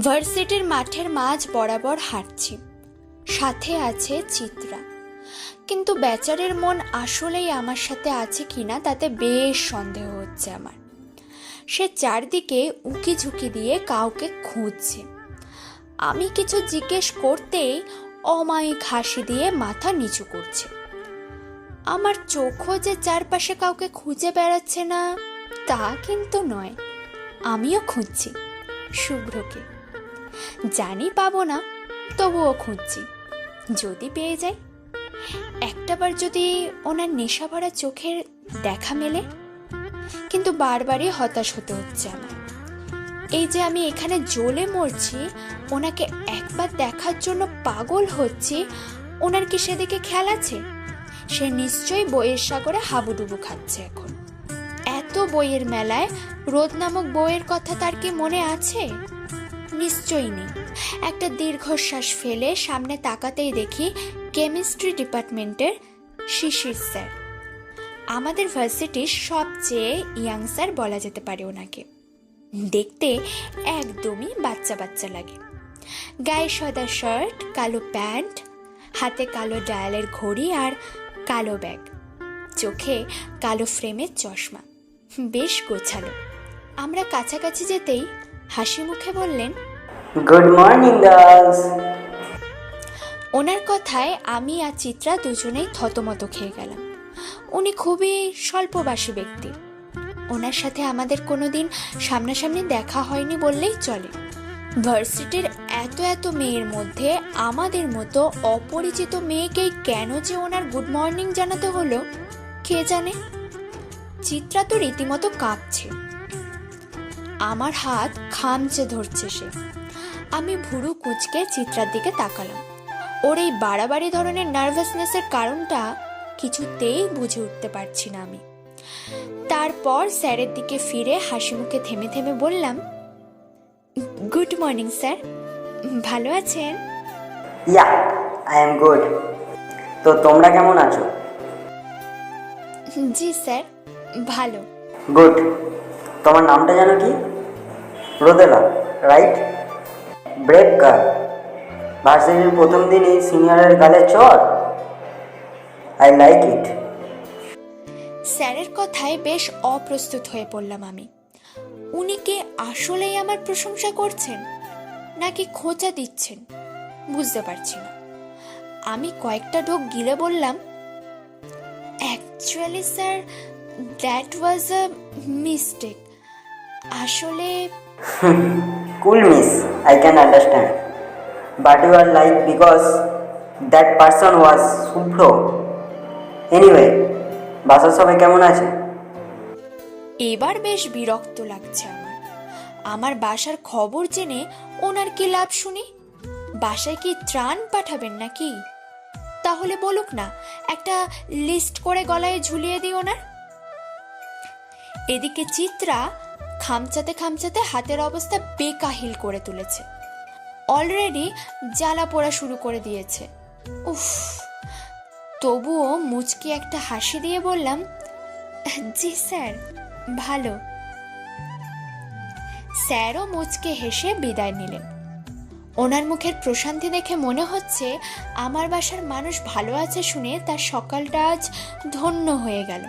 ভার্সিটির মাঠের মাঝ বরাবর হাঁটছি, সাথে আছে চিত্রা। কিন্তু বেচারের মন আসলেই আমার সাথে আছে কিনা তাতে বেশ সন্দেহ হচ্ছে আমার। সে চারদিকে উকি ঝুঁকি দিয়ে কাউকে খুঁজছে। আমি কিছু জিজ্ঞেস করতেই অমায়িক হাসি দিয়ে মাথা নিচু করছে। আমার চোখও যে চারপাশে কাউকে খুঁজে বেড়াচ্ছে না তা কিন্তু নয়, আমিও খুঁজছি শুভ্রকে। জানি পাবো না, তবুও খুঁজছি, যদি পেয়ে যাই। একটাবার যদি ওনার নেশা ভরা চোখের দেখা মেলে। কিন্তু বারবারই হতাশ হতে হচ্ছে আমার। এই যে আমি এখানে জ্বলে মরছি, ওনাকে একবার দেখার জন্য পাগল হচ্ছি, ওনার কি সেদিকে খেয়াল আছে? সে নিশ্চয়ই বইয়ের সাগরে হাবুডুবু খাচ্ছে এখন। এত বইয়ের মেলায় রোদ নামক বইয়ের কথা তার কি মনে আছে? নিশ্চয়ই নেই। একটা দীর্ঘশ্বাস ফেলে সামনে তাকাতেই দেখি কেমিস্ট্রি ডিপার্টমেন্টের শিশির স্যার। আমাদের ভার্সিটির সবচেয়ে ইয়াং স্যার বলা যেতে পারে ওনাকে। দেখতে একদমই বাচ্চা বাচ্চা লাগে। গায়ে সাদা শার্ট, কালো প্যান্ট, হাতে কালো ডায়ালের ঘড়ি আর কালো ব্যাগ, চোখে কালো ফ্রেমের চশমা, বেশ গোছালো। আমরা কাছাকাছি যেতেই হাসি মুখে বললেন, গুড মর্নিং গার্লস। ওনার কথায় আমি আর চিত্রা দুজনেই থতমত খেয়ে গেলাম। উনি খুবই স্বল্পবাসী ব্যক্তি। ওনার সাথে আমাদের কোনোদিন সামনাসামনি দেখা হয়নি বললেই চলে। ভার্সিটির এত এত মেয়ের মধ্যে আমাদের মতো অপরিচিত মেয়েকেই কেন যে ওনার গুড মর্নিং জানাতে হলো কে জানে। চিত্রা তো রীতিমতো কাঁপছে, আমার হাত খামচে ধরছে সে। আমি ভুরু কুঁচকে চিত্রার দিকে তাকালাম। ওর এই বাড়াবাড়ি ধরনের নার্ভাসনেসের কারণটা কিছুতেই বুঝে উঠতে পারছি না আমি। তারপর স্যারের দিকে ফিরে হাসি মুখে থেমে থেমে বললাম, গুড মর্নিং স্যার, ভালো আছেন? Yeah, I am good. তো তোমরা কেমন আছো? জি স্যার, ভালো। গুড। তোমার নামটা জানো কি? রোদেলা, রাইট? Break girl. ভার্সিটির প্রথম দিনই সিনিয়রের গালে চড়। I like it. স্যারের কথায় বেশ অপ্রস্তুত হয়ে পড়লাম আমি। উনি কি আসলেই আমার প্রশংসা করছেন নাকি খোঁচা দিচ্ছেন বুঝতে পারছি না। আমি কয়েকটা ঢোক গিলে বললাম, actually sir, that was a mistake. আসলে cool miss, I can understand. But you are like because that person was Shubhra. Anyway, বাসার সবাই কেমন আছে? এবার বেশ বিরক্ত লাগছে আমার। আমার বাসার খবর জেনে ওনার কি লাভ শুনি? বাসায় কি ত্রাণ পাঠাবেন নাকি? তাহলে বলুক না, একটা লিস্ট করে গলায় ঝুলিয়ে দিই ওনার। এদিকে চিত্রা খামচাতে খামচাতে হাতের অবস্থা বেকাহিল করে তুলেছে। অলরেডি জ্বালা পোড়া শুরু করে দিয়েছে। উফ! তবুও মুচকি একটা হাসি দিয়ে বললাম, জি স্যার, ভালো। স্যারও মুচকে হেসে বিদায় নিলেন। ওনার মুখের প্রশান্তি দেখে মনে হচ্ছে আমার বাসার মানুষ ভালো আছে শুনে তার সকালটা আজ ধন্য হয়ে গেল।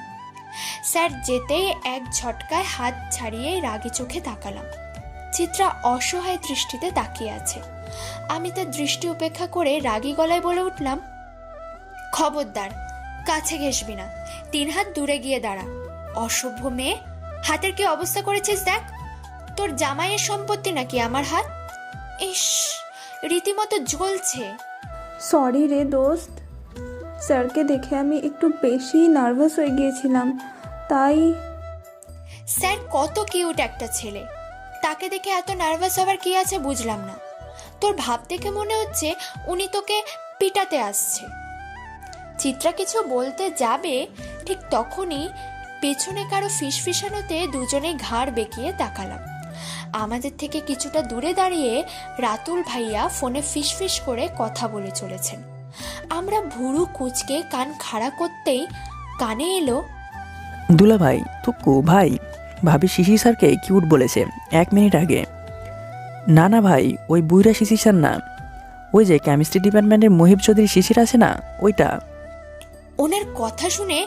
স্যার যেতেই এক ঝটকায় হাত ছাড়িয়ে রাগী চোখে তাকালাম। চিত্রা অসহায় দৃষ্টিতে তাকিয়ে আছে। আমি তার দৃষ্টি উপেক্ষা করে রাগী গলায় বলে উঠলাম, খবরদার, কাছে ঘেসবি না, 3 হাত দূরে গিয়ে দাঁড়া। অসভ্য মেয়ে, হাতের কি অবস্থা করেছিস দেখ। তোর জামাইয়ের সম্পত্তি নাকি আমার হাত? ইস, রীতিমতো জ্বলছে। সরি রে দোস্ত, স্যারকে দেখে আমি একটু বেশি নার্ভাস হয়ে গিয়েছিলাম, তাই। স্যার কত কিউট একটা ছেলে, তাকে দেখে এত নার্ভাস হবার কি আছে বুঝলাম না। তোর ভাব দেখে মনে হচ্ছে উনি তোকে পিটাতে আসছে। চিত্রা কিছু বলতে যাবে, ঠিক তখনই পেছনে কারো ফিসফিসানোতে দুজনেই ঘাড় বেঁকিয়ে তাকালাম। আমাদের থেকে কিছুটা দূরে দাঁড়িয়ে রাতুল ভাইয়া ফোনে ফিসফিস করে কথা বলে চলেছেন। আমরা ভুরু কুঁচকে কান খাড়া করতেই কানে এলো, দুলা ভাই তো ভাই, ভাবি শিশির স্যারকে কিউট বলেছে 1 মিনিট আগে। না না ভাই, ওই বুইরা শিশির না, ওই যে কেমিস্ট্রি ডিপার্টমেন্টের মহিব চৌধুরী শিশির আছে না, ওইটা। ওনার কথা শুনে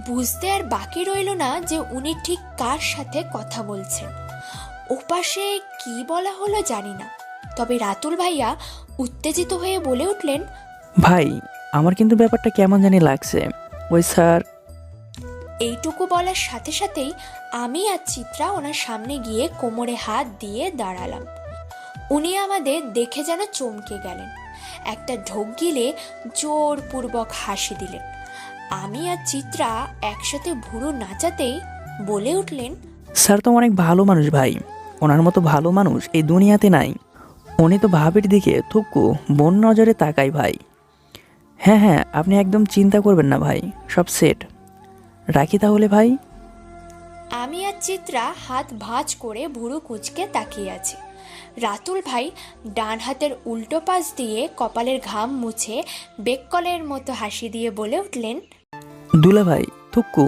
বুঝতে আর বাকি রইল না যে উনি ঠিক কার সাথে কথা বলছেন। ওপাশে কি বলা হলো জানি না, তবে রাতুল ভাইয়া উত্তেজিত হয়ে বলে উঠলেন, ভাই আমার কিন্তু ব্যাপারটা কেমন জানি লাগছে, ওই স্যার। এইটুকু বলার সাথে সাথেই আমি আর চিত্রা ওনার সামনে গিয়ে কোমরে হাত দিয়ে দাঁড়ালাম। উনি আমাদের দেখে যেন চমকে গেলেন, একটা ঢোক গিলে জোরপূর্বক হাসি দিলেন। আমি আর চিত্রা একসাথে ভুরু নাচাতেই বলে উঠলেন, স্যার তো অনেক ভালো মানুষ ভাই, ওনার মতো ভালো মানুষ এই দুনিয়াতে নাই। উনি তো ভাবির দিকে থুকু বন নজরে তাকাই ভাই। হ্যাঁ হ্যাঁ, আপনি একদম চিন্তা করবেন না ভাই, সব সেট। রাখি তাহলে ভাই। আমি আর চিত্রা হাত ভাঁজ করে ভুরু কুঁচকে তাকিয়ে আছি। রাতুল ভাই ডান হাতের উল্টো পাশ দিয়ে কপালের ঘাম মুছে বেককলের মতো হাসি দিয়ে বলে উঠলেন, দুলা ভাই, থুক্কু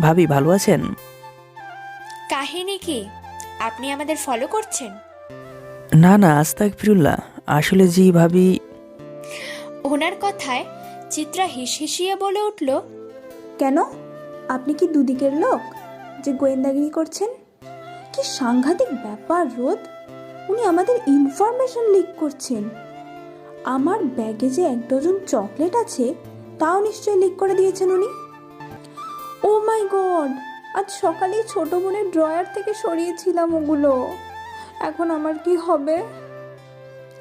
ভাবি ভালো আছেন? কাহিনী কি? আপনি আমাদের ফলো করছেন? না না, আস্তাগফিরুল্লাহ, আসলে জি ভাবি। ওনার কথায় চিত্রা হিসহিসিয়ে বলে উঠল, কেন? আপনি কি দুদিকের লোক যে গোয়েন্দাগিরি করছেন? কি সাংঘাতিক ব্যাপার রোদ! উনি আমাদের ইনফরমেশন লিক করছেন। আমার ব্যাগে যে 1 ডজন চকলেট আছে তাও নিশ্চয়ই লিক করে দিয়েছেন উনি। ও মাই গড, আজ সকালেই ছোট বোনের ড্রয়ার থেকে সরিয়েছিলাম ওগুলো। এখন আমার কি হবে?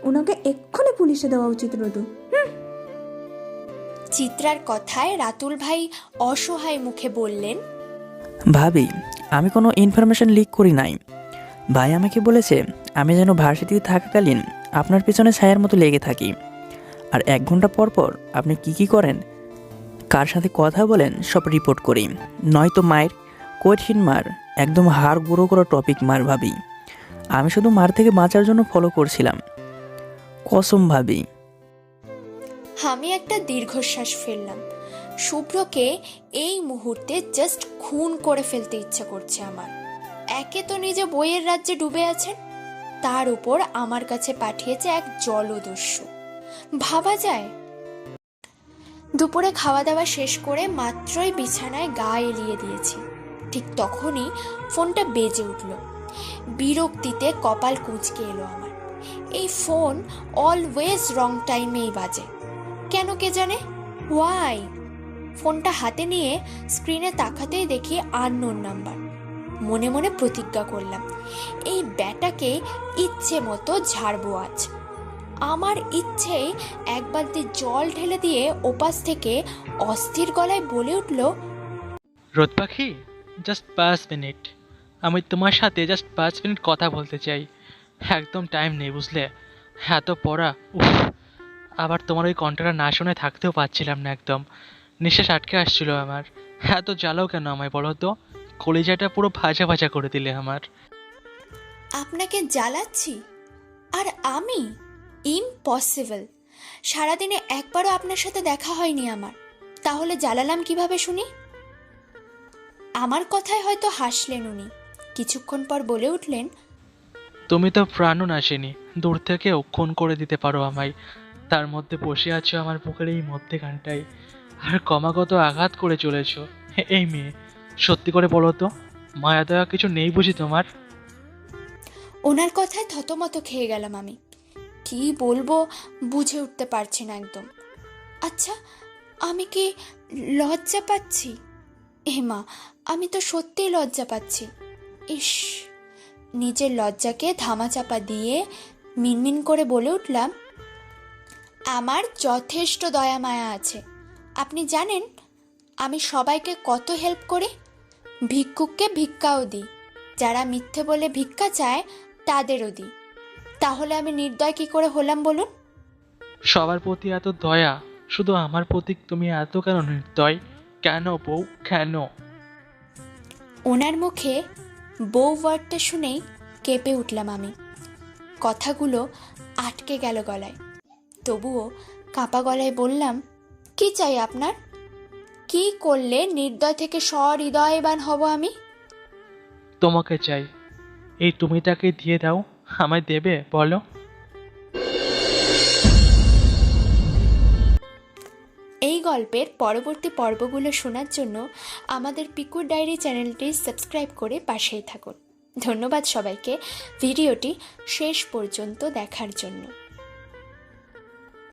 ওনাকে এক্ষুনি পুলিশে দেওয়া উচিত রোদু। চিত্রার কথায় রাতুল ভাই অসহায় মুখে বললেন, ভাবি আমি কোনো ইনফরমেশন লিক করি নাই। ভাই আমাকে বলেছে আমি যেন ভার্সিটিতে থাকাকালীন আপনার পেছনে ছায়ার মতো লেগে থাকি, আর 1 ঘন্টা পর পর আপনি কি করেন, কার সাথে কথা বলেন সব রিপোর্ট করি, নয়তো মায়ের কঠিন মার, একদম হাড় গুঁড়ো করা টপিক মার। ভাবি আমি শুধু মার থেকে বাঁচার জন্য ফলো করছিলাম, কসম ভাবি। আমি একটা দীর্ঘশ্বাস ফেললাম। শুভ্রকে এই মুহূর্তে জাস্ট খুন করে ফেলতে ইচ্ছে করছে আমার। একে তো নিজে বইয়ের রাজ্যে ডুবে আছেন, তার উপর আমার কাছে পাঠিয়েছে এক জলদস্যু। ভাবা যায়? দুপুরে খাওয়া দাওয়া শেষ করে মাত্রই বিছানায় গা এলিয়ে দিয়েছি, ঠিক তখনই ফোনটা বেজে উঠল। বিরক্তিতে কপাল কুঁচকে এলো আমার। এই ফোন অলওয়েজ রং টাইমেই বাজে, কেন কে জানে? ওয়াই? ফোনটা হাতে নিয়ে স্ক্রিনে তাকাতেই দেখি আননোন নাম্বার। মনে মনে প্রতিজ্ঞা করলাম, এই ব্যাটাকে ইচ্ছে মতো ঝাড়বো আজ। আমার ইচ্ছেই 1 বালতি জল ঢেলে দিয়ে ওপাশ থেকে অস্থির গলায় বলে উঠল, রোদ পাখি, জাস্ট 5 মিনিট, আমি তোমার সাথে জাস্ট 5 মিনিট কথা বলতে চাই। একদম টাইম নেই বুঝলে, এত পড়া, উফ। আবার তোমার ওই কণ্ঠটা না শুনে থাকতেও পারছিলাম না, একদম নিঃশ্বাস আটকে আসছিল আমার। এত জ্বালাও কেন আমায় বলো তো? কলিজাটা পুরো ভাজা ভাজা করে দিলে আমার। আপনাকে জ্বালাচ্ছি? আর আমি? ইম্পসিবল। সারাদিনে একবারও আপনার সাথে দেখা হয়নি আমার, তাহলে জ্বালালাম কিভাবে শুনি? আমার কথায় হয়তো হাসলেন উনি, কিছুক্ষণ পর বলে উঠলেন, তুমি তো প্রাণও নাসেনি, দূর থেকেও খুন করে দিতে পারো আমায়। তার মধ্যে বসে আছো আমার বুকের এই মধ্যেখানটায়, আর ক্রমাগত আঘাত করে চলেছো। এই মেয়ে, সত্যি করে বলো তো, মায়া দয়া কিছু নেই বুঝি তোমার? ওনার কথায় থতমত খেয়ে গেলাম আমি। কি বলবো বুঝে উঠতে পারছি না একদম। আচ্ছা, আমি কি লজ্জা পাচ্ছি? মা, আমি তো সত্যিই লজ্জা পাচ্ছি। ইস! নিজের লজ্জাকে ধামাচাপা দিয়ে মিনমিন করে বলে উঠলাম, আমার যথেষ্ট দয়া মায়া আছে। আপনি জানেন আমি সবাইকে কত হেল্প করি। ভিক্ষুককে ভিক্ষাও দিই, যারা মিথ্যে বলে ভিক্ষা চায় তাদেরও দিই। তাহলে আমি নির্দয় কি করে হলাম বলুন? সবার প্রতি এত দয়া, শুধু আমার প্রতি তুমি এত কেন নির্দয়? কেন বউ, কেন? ওনার মুখে বউ ওয়ার্ডটা শুনেই কেঁপে উঠলাম আমি। কথাগুলো আটকে গেল গলায়, তবুও কাঁপা গলায় বললাম, কি চাই আপনার? কি করলে নির্দয় থেকে সহৃদয়বান হব আমি? তোমাকে চাই। এই তুমিটাকে দিয়ে দাও, আমায় দেবে বলো? এই গল্পের পরবর্তী পর্বগুলো শোনার জন্য আমাদের পিকুর ডায়েরি চ্যানেলটি সাবস্ক্রাইব করে পাশেই থাকুন। ধন্যবাদ সবাইকে ভিডিওটি শেষ পর্যন্ত দেখার জন্য।